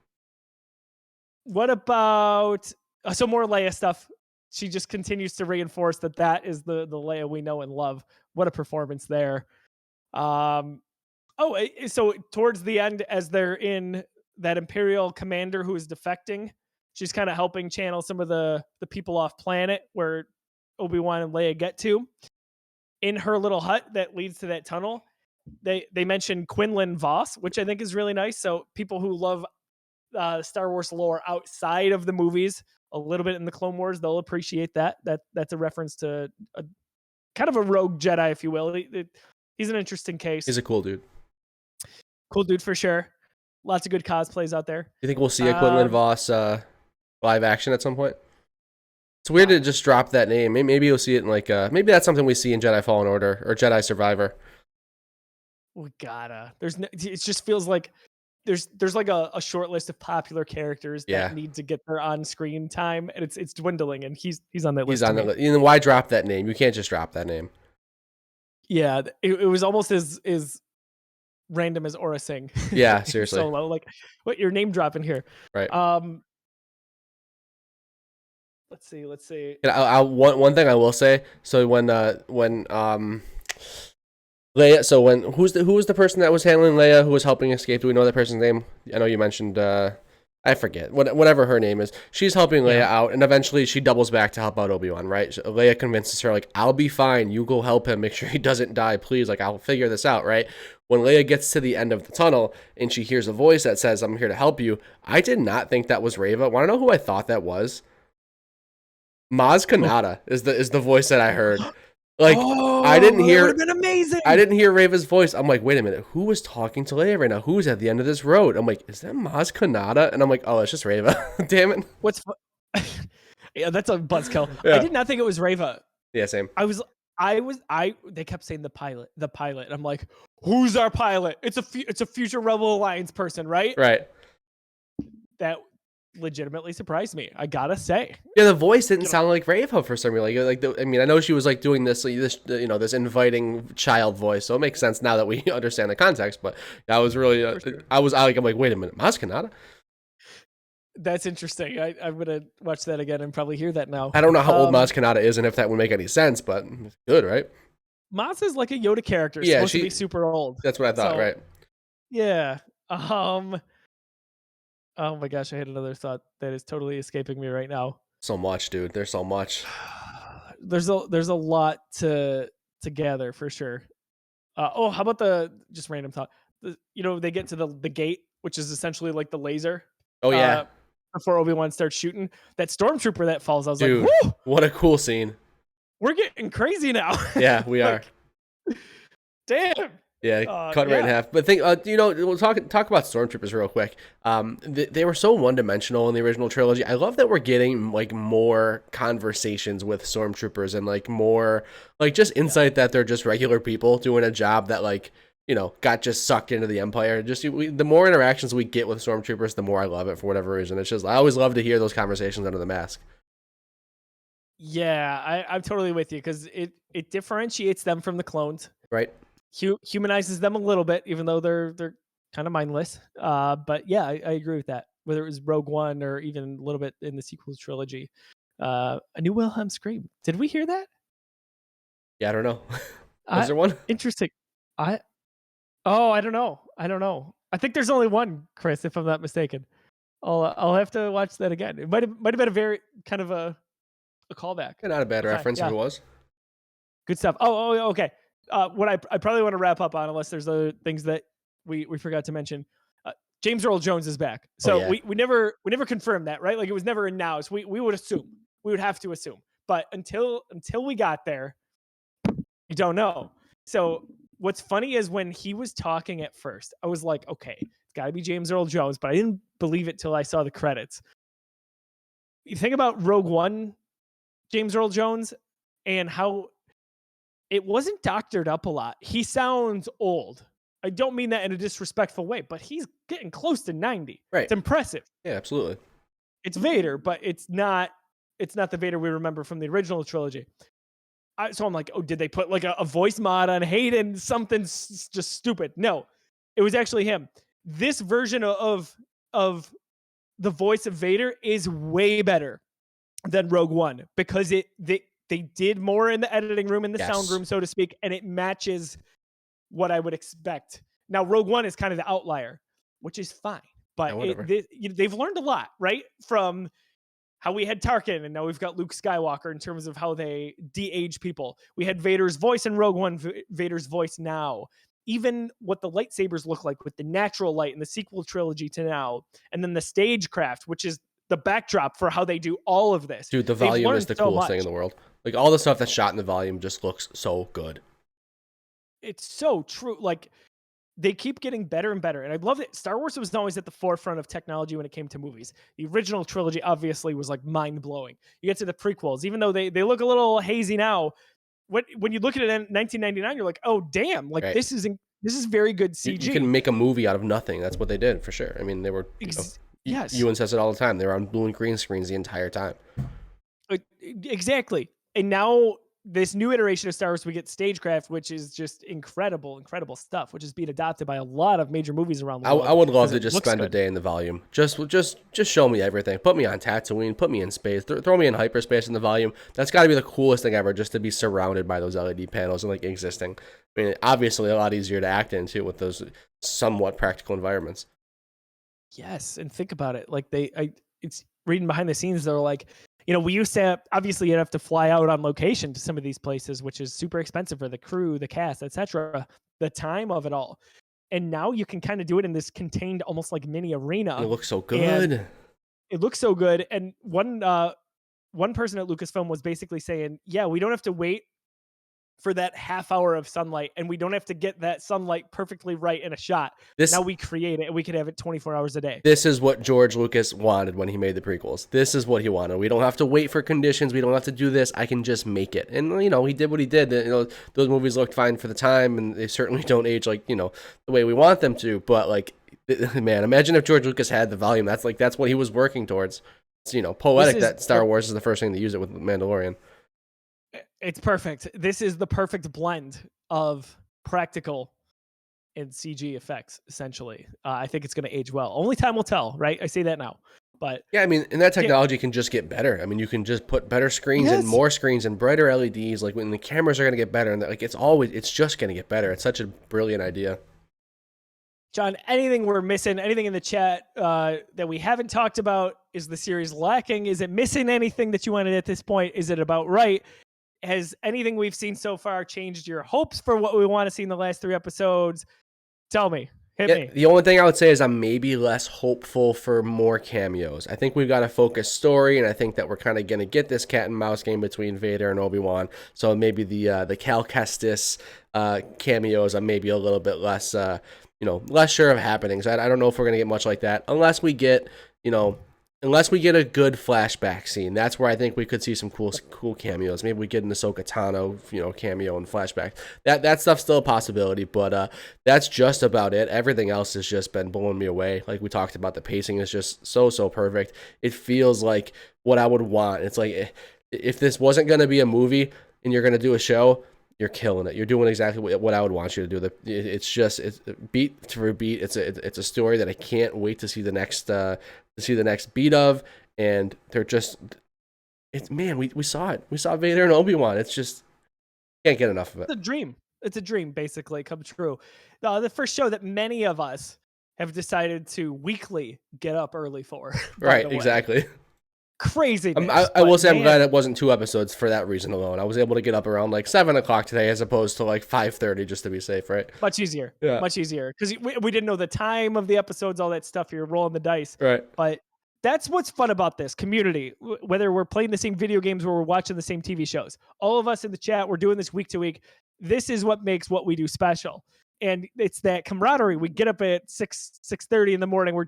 What about some more Leia stuff? She just continues to reinforce that is the Leia we know and love. What a performance there. So towards the end, as they're in that Imperial commander who is defecting, She's kind of helping channel some of the people off planet where Obi-Wan and Leia get to. In her little hut that leads to that tunnel, they mention Quinlan Voss, which I think is really nice. So people who love Star Wars lore outside of the movies, a little bit in the Clone Wars, they'll appreciate that. That's a reference to a kind of a rogue Jedi, if you will. He's an interesting case. He's a cool dude. Cool dude for sure. Lots of good cosplays out there. Do you think we'll see a Quinlan Voss live action at some point? It's weird to just drop that name. Maybe you'll see it in like maybe that's something we see in Jedi Fallen Order or Jedi Survivor. We gotta. It just feels like there's like a short list of popular characters that need to get their on-screen time, and it's dwindling, and he's on that list. He's on the list. You know, why drop that name? You can't just drop that name. Yeah, it was almost as random as Aura Singh. Yeah, seriously. Solo, like, what your name dropping here? Right. Let's see. One thing I will say. So when Leia, so who was the person that was handling Leia, who was helping escape? Do we know that person's name? I know you mentioned I forget whatever her name is. She's helping Leia out, and eventually she doubles back to help out Obi-Wan. Right? So Leia convinces her, like, I'll be fine. You go help him. Make sure he doesn't die, please. Like, I'll figure this out. Right? When Leia gets to the end of the tunnel and she hears a voice that says, "I'm here to help you," I did not think that was Reva. Want to know who I thought that was? Maz Kanata is the voice that I heard. Like, I didn't hear. That would have been amazing. I didn't hear Reva's voice. I'm like, wait a minute, who was talking to Leia right now? Who's at the end of this road? I'm like, is that Maz Kanata? And I'm like, oh, it's just Reva. Damn it. Yeah, that's a buzzkill. Yeah. I did not think it was Reva. Yeah, same. They kept saying the pilot. And I'm like, who's our pilot? It's a future Rebel Alliance person, right? Right. That legitimately surprised me, I gotta say. Yeah, the voice didn't sound like Reva for some reason. I mean, I know she was like doing this this inviting child voice, so it makes sense now that we understand the context. But I was really, sure. I'm like, wait a minute, Maz Kanata? That's interesting. I'm gonna watch that again and probably hear that now. I don't know how old Maz Kanata is and if that would make any sense, but it's good, right? Maz is like a Yoda character, supposed to be super old. That's what I thought, right? Yeah. Oh my gosh, I had another thought that is totally escaping me right now. So much, dude. There's so much. There's a lot to gather for sure. How about just random thought? They get to the gate, which is essentially like the laser. Oh yeah. Before Obi-Wan starts shooting that stormtrooper that falls, I was dude, like, whoo! What a cool scene. We're getting crazy now. Yeah, we are. Damn. Yeah, cut right in half. But we'll talk about stormtroopers real quick. They were so one-dimensional in the original trilogy. I love that we're getting like more conversations with stormtroopers and like more like just insight that they're just regular people doing a job that got just sucked into the Empire. Just the more interactions we get with stormtroopers, the more I love it for whatever reason. It's just I always love to hear those conversations under the mask. Yeah, I'm totally with you because it differentiates them from the clones. Right. Humanizes them a little bit, even though they're kind of mindless. But yeah, I agree with that. Whether it was Rogue One or even a little bit in the sequels trilogy, a new Wilhelm scream. Did we hear that? Yeah, I don't know. Was there one? Interesting. I don't know. I think there's only one, Chris, if I'm not mistaken. I'll have to watch that again. It might have been a very kind of a callback. Not a bad reference if it was. Good stuff. Oh, okay. What I probably want to wrap up on, unless there's other things that we forgot to mention. James Earl Jones is back. So we never confirmed that, right? Like it was never announced. We would assume. We would have to assume. But until we got there, you don't know. So what's funny is when he was talking at first, I was like, okay, it's got to be James Earl Jones, but I didn't believe it till I saw the credits. You think about Rogue One, James Earl Jones, and how it wasn't doctored up a lot. He sounds old. I don't mean that in a disrespectful way, but he's getting close to 90. Right. It's impressive. Yeah, absolutely. It's Vader, but it's not the Vader we remember from the original trilogy. So I'm like, oh, did they put like a voice mod on Hayden? Something's just stupid. No, it was actually him. This version of the voice of Vader is way better than Rogue One because they did more in the editing room, in the sound room, so to speak, and it matches what I would expect. Now, Rogue One is kind of the outlier, which is fine, But whatever. they've learned a lot, right? From how we had Tarkin, and now we've got Luke Skywalker in terms of how they de-age people. We had Vader's voice in Rogue One, Vader's voice now. Even what the lightsabers look like with the natural light in the sequel trilogy to now, and then the stagecraft, which is the backdrop for how they do all of this. Dude, the They've volume is learned the so coolest thing in much. the world. Like, all the stuff that's shot in the volume just looks so good. It's so true. Like, they keep getting better and better. And I love that Star Wars was always at the forefront of technology when it came to movies. The original trilogy obviously was like mind blowing. You get to the prequels, even though they look a little hazy now. When you look at it in 1999, you're like, oh damn, like Right. this is very good CG. You can make a movie out of nothing. That's what they did for sure. I mean, they were. Yes. Ewan says it all the time. They were on blue and green screens the entire time. Exactly. And now this new iteration of Star Wars, we get stagecraft, which is just incredible stuff, which is being adopted by a lot of major movies around the world. I would love to just spend a day in the volume. Just show me everything. Put me on Tatooine. Put me in space. Throw me in hyperspace in the volume. That's got to be the coolest thing ever, just to be surrounded by those LED panels and like existing. I mean, obviously a lot easier to act into with those somewhat practical environments. Yes, and think about it. Like it's reading behind the scenes. They're like, we used to obviously you'd have to fly out on location to some of these places, which is super expensive for the crew, the cast, etc. The time of it all, and now you can kind of do it in this contained, almost like mini arena. And it looks so good. It looks so good. And one person at Lucasfilm was basically saying, "Yeah, we don't have to wait for that half hour of sunlight, and we don't have to get that sunlight perfectly right in a shot. Now we create it, and we could have it 24 hours a day." This is what George Lucas wanted when he made the prequels. This is what he wanted. We don't have to wait for conditions. We don't have to do this. I can just make it. And, he did what he did. Those movies looked fine for the time, and they certainly don't age like, the way we want them to. But, like, man, imagine if George Lucas had the volume. That's what he was working towards. It's, poetic that Star Wars is the first thing to use it with Mandalorian. It's perfect. This is the perfect blend of practical and CG effects, essentially. I think it's going to age well. Only time will tell, right? I say that now. But yeah, I mean, and that technology can just get better. I mean, you can just put better screens and more screens and brighter LEDs. Like, when the cameras are going to get better, and like it's just going to get better. It's such a brilliant idea. John, anything we're missing, anything in the chat that we haven't talked about? Is the series lacking? Is it missing anything that you wanted at this point? Is it about right? Has anything we've seen so far changed your hopes for what we want to see in the last 3 episodes? Tell me. Hit me. The only thing I would say is I'm maybe less hopeful for more cameos. I think we've got a focused story, and I think that we're kind of going to get this cat and mouse game between Vader and Obi-Wan. So maybe the Cal Kestis cameos, I'm maybe a little bit less, less sure of happening. So I don't know if we're going to get much like that unless we get, Unless we get a good flashback scene. That's where I think we could see some cool cameos. Maybe we get an Ahsoka Tano, cameo and flashback. That stuff's still a possibility, but that's just about it. Everything else has just been blowing me away. Like we talked about, the pacing is just so perfect. It feels like what I would want. It's like if this wasn't going to be a movie and you're going to do a show, you're killing it. You're doing exactly what I would want you to do. It's beat for beat. It's a story that I can't wait to see the next beat of, and they're just, we saw it. We saw Vader and Obi-Wan. It's just, can't get enough of it. It's a dream basically come true. The first show that many of us have decided to weekly get up early for. Right, exactly. Crazy. I will say I'm glad it wasn't 2 episodes for that reason alone. I was able to get up around like 7 o'clock today as opposed to like 5:30 just to be safe, right? Much easier. Yeah. Much easier. Because we didn't know the time of the episodes, all that stuff. You're rolling the dice. Right. But that's what's fun about this community. Whether we're playing the same video games or we're watching the same TV shows. All of us in the chat, we're doing this week to week. This is what makes what we do special. And it's that camaraderie. We get up at 6:30 in the morning. We're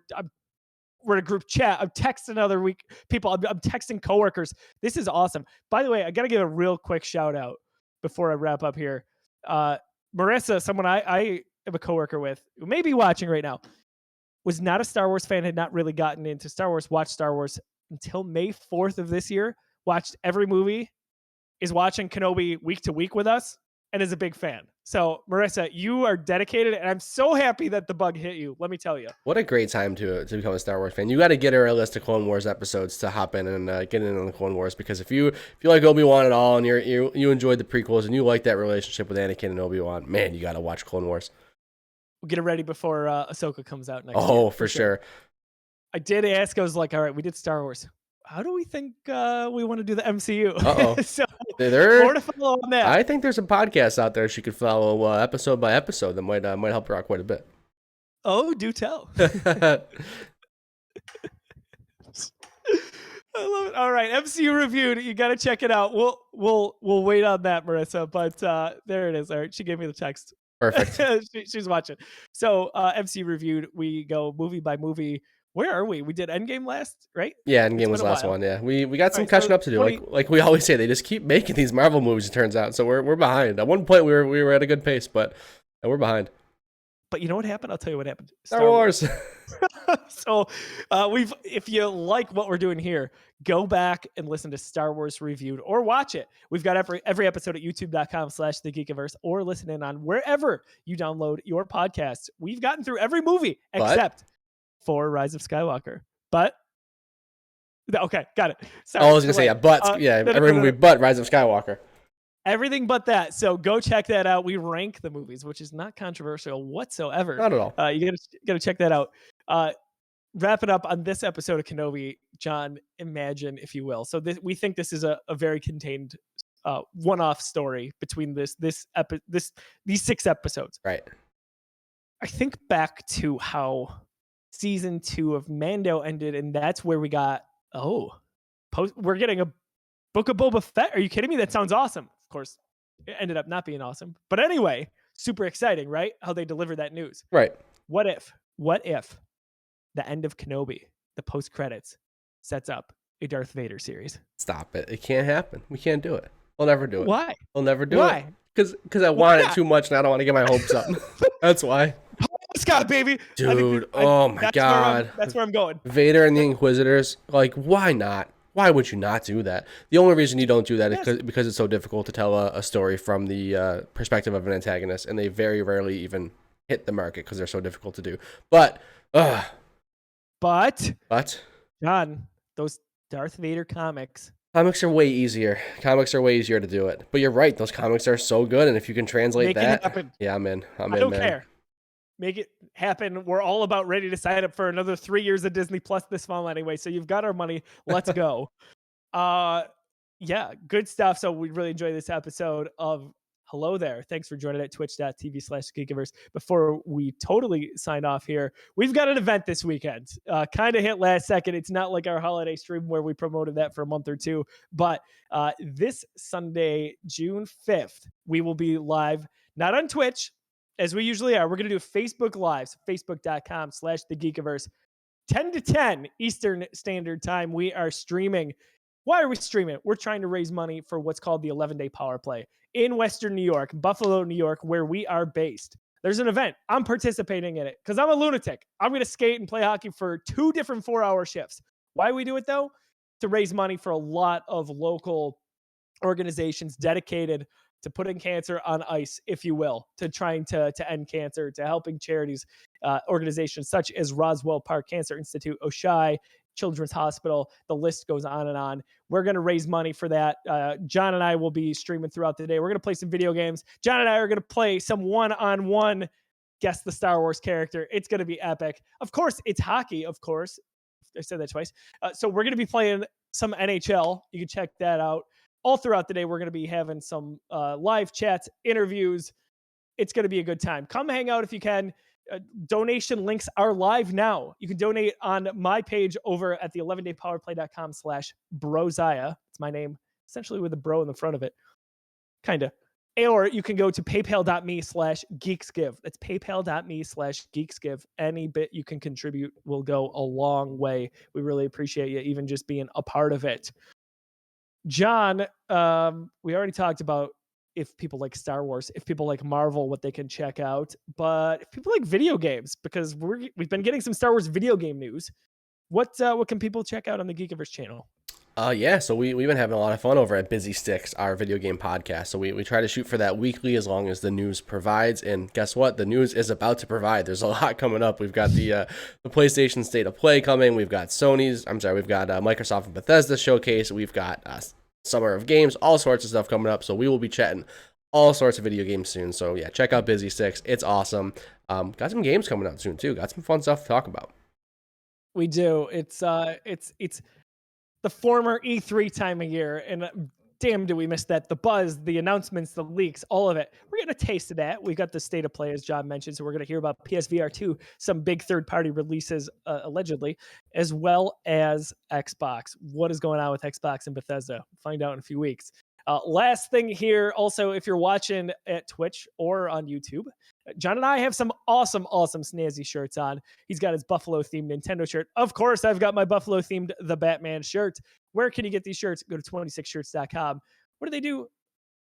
in a group chat. I'm texting other people. I'm texting coworkers. This is awesome. By the way, I got to give a real quick shout out before I wrap up here. Marissa, someone I am a coworker with, who may be watching right now, was not a Star Wars fan, had not really gotten into Star Wars, watched Star Wars until May 4th of this year, watched every movie, is watching Kenobi week to week with us, and is a big fan. So, Marissa, you are dedicated, and I'm so happy that the bug hit you. Let me tell you. What a great time to become a Star Wars fan. You got to get her a list of Clone Wars episodes to hop in and get in on the Clone Wars, because if you like Obi-Wan at all and you enjoyed the prequels and you like that relationship with Anakin and Obi-Wan, man, you got to watch Clone Wars. We'll get it ready before Ahsoka comes out next year. Oh, for sure. I did ask. I was like, all right, we did Star Wars. How do we think we want to do the MCU? Uh-oh. So There, more to follow on that. I think there's a podcast out there she could follow episode by episode that might help her out quite a bit. Oh, do tell. I love it. All right, MCU reviewed. You got to check it out. We'll wait on that, Marissa. But there it is. All right, she gave me the text. Perfect. She's watching. So MCU reviewed. We go movie by movie. Where are we? We did Endgame last, right? Yeah, Endgame was the last one. Yeah, we got some catching up to do. Like we always say, they just keep making these Marvel movies. It turns out, so we're behind. At one point, we were at a good pace, but we're behind. But you know what happened? I'll tell you what happened. Star Wars. So if you like what we're doing here, go back and listen to Star Wars Reviewed or watch it. We've got every episode at youtube.com/thegeekiverse or listen in on wherever you download your podcasts. We've gotten through every movie except for Rise of Skywalker. But okay, got it. Sorry, I was gonna say every movie but Rise of Skywalker. Everything but that. So go check that out. We rank the movies, which is not controversial whatsoever. Not at all. You gotta check that out. Wrap it up on this episode of Kenobi, John. Imagine, if you will. So we think this is a very contained one-off story between these 6 episodes. Right. I think back to how season 2 of Mando ended, and that's where we got we're getting a Book of Boba Fett. Are you kidding me? That sounds awesome. Of course, it ended up not being awesome. But anyway, super exciting, right? How they delivered that news. Right. What if the end of Kenobi, the post-credits, sets up a Darth Vader series? Stop it. It can't happen. We can't do it. We'll never do it. Why? We'll never do it. Because I want it too much and I don't want to get my hopes up. That's why. Scott, baby. Dude, oh my God. That's where I'm going. Vader and the Inquisitors, like, why not? Why would you not do that? The only reason you don't do that is because it's so difficult to tell a story from the perspective of an antagonist, and they very rarely even hit the market because they're so difficult to do. But John, those Darth Vader comics are way easier. Comics are way easier to do it. But you're right; those comics are so good, and if you can translate that, yeah, I'm in. I don't care. Make it happen. We're all about ready to sign up for another 3 years of Disney Plus this fall anyway. So you've got our money. Let's go. Yeah, good stuff. So we really enjoyed this episode of Hello There. Thanks for joining at twitch.tv/Geekiverse. Before we totally sign off here, we've got an event this weekend. Kind of hit last second. It's not like our holiday stream where we promoted that for a month or two. But this Sunday, June 5th, we will be live, not on Twitch, as we usually are. We're going to do Facebook Lives, facebook.com/thegeekiverse, 10 to 10 Eastern Standard Time. We are streaming. Why are we streaming? We're trying to raise money for what's called the 11-day power play in Western New York, Buffalo, New York, where we are based. There's an event. I'm participating in it because I'm a lunatic. I'm going to skate and play hockey for 2 different 4-hour shifts. Why we do it, though? To raise money for a lot of local organizations dedicated to putting cancer on ice, if you will, to trying to end cancer, to helping charities, organizations such as Roswell Park Cancer Institute, Oshai, Children's Hospital. The list goes on and on. We're going to raise money for that. John and I will be streaming throughout the day. We're going to play some video games. John and I are going to play some one-on-one Guess the Star Wars character. It's going to be epic. Of course, it's hockey, of course. I said that twice. So we're going to be playing some NHL. You can check that out. All throughout the day, we're going to be having some live chats, interviews. It's going to be a good time. Come hang out if you can. Donation links are live now. You can donate on my page over at the 11daypowerplay.com/Brosiah. It's my name, essentially with a bro in the front of it. Kind of. Or you can go to paypal.me/geeksgive. That's paypal.me/geeksgive. Any bit you can contribute will go a long way. We really appreciate you even just being a part of it. John, we already talked about if people like Star Wars, if people like Marvel, what they can check out. But if people like video games, because we've been getting some Star Wars video game news, what can people check out on the Geekiverse channel? Yeah, so we've been having a lot of fun over at Busy Sticks, our video game podcast. So we try to shoot for that weekly as long as the news provides. And guess what? The news is about to provide. There's a lot coming up. We've got the PlayStation State of Play coming. We've got Microsoft and Bethesda showcase. We've got Summer of Games, all sorts of stuff coming up. So we will be chatting all sorts of video games soon. So yeah, check out Busy Sticks. It's awesome. Got some games coming out soon too. Got some fun stuff to talk about. We do. It's the former E3 time of year, and damn, do we miss that? The buzz, the announcements, the leaks, all of it. We're getting a taste of that. We got the state of play, as John mentioned, so we're going to hear about PSVR 2, some big third-party releases, allegedly, as well as Xbox. What is going on with Xbox and Bethesda? Find out in a few weeks. Last thing here, also, if you're watching at Twitch or on YouTube, John and I have some awesome snazzy shirts on. He's got his Buffalo themed Nintendo shirt. Of course, I've got my Buffalo themed The Batman shirt. Where can you get these shirts? Go to 26shirts.com. What do they do?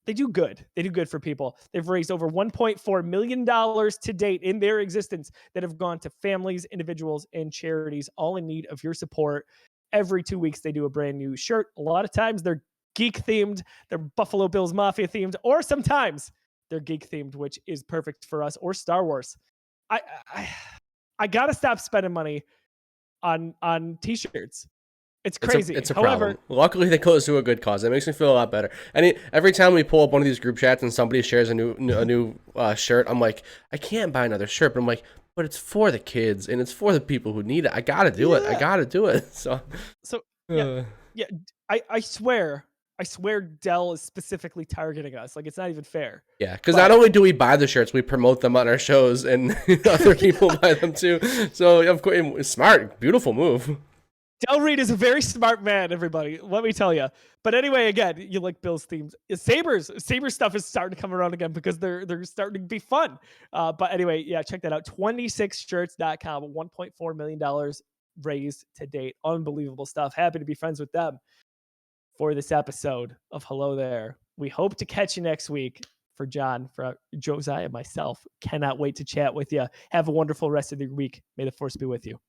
They do good. They do good for people. They've raised over $1.4 million to date in their existence that have gone to families, individuals, and charities, all in need of your support. Every 2 weeks, they do a brand new shirt. A lot of times they're geek themed, they're Buffalo Bills Mafia themed, or sometimes they're geek themed, which is perfect for us, or Star Wars. I I, I gotta stop spending money on t-shirts. It's crazy. It's a However, problem. Luckily, they goes to a good cause. It makes me feel a lot better. And every time we pull up one of these group chats and somebody shares a new shirt, I'm like, I can't buy another shirt. But I'm like, but it's for the kids and it's for the people who need it. I gotta do it. I gotta do it. So yeah, yeah. I swear Dell is specifically targeting us. Like, it's not even fair. Yeah, because not only do we buy the shirts, we promote them on our shows, and other people buy them too. So of course, it's smart, beautiful move. Del Reed is a very smart man, everybody. Let me tell you. But anyway, again, you like Bill's themes. Sabres stuff is starting to come around again because they're starting to be fun. But anyway, yeah, check that out. 26shirts.com. $1.4 million raised to date. Unbelievable stuff. Happy to be friends with them for this episode of Hello There. We hope to catch you next week. For John, for Josiah, and myself, cannot wait to chat with you. Have a wonderful rest of the week. May the force be with you.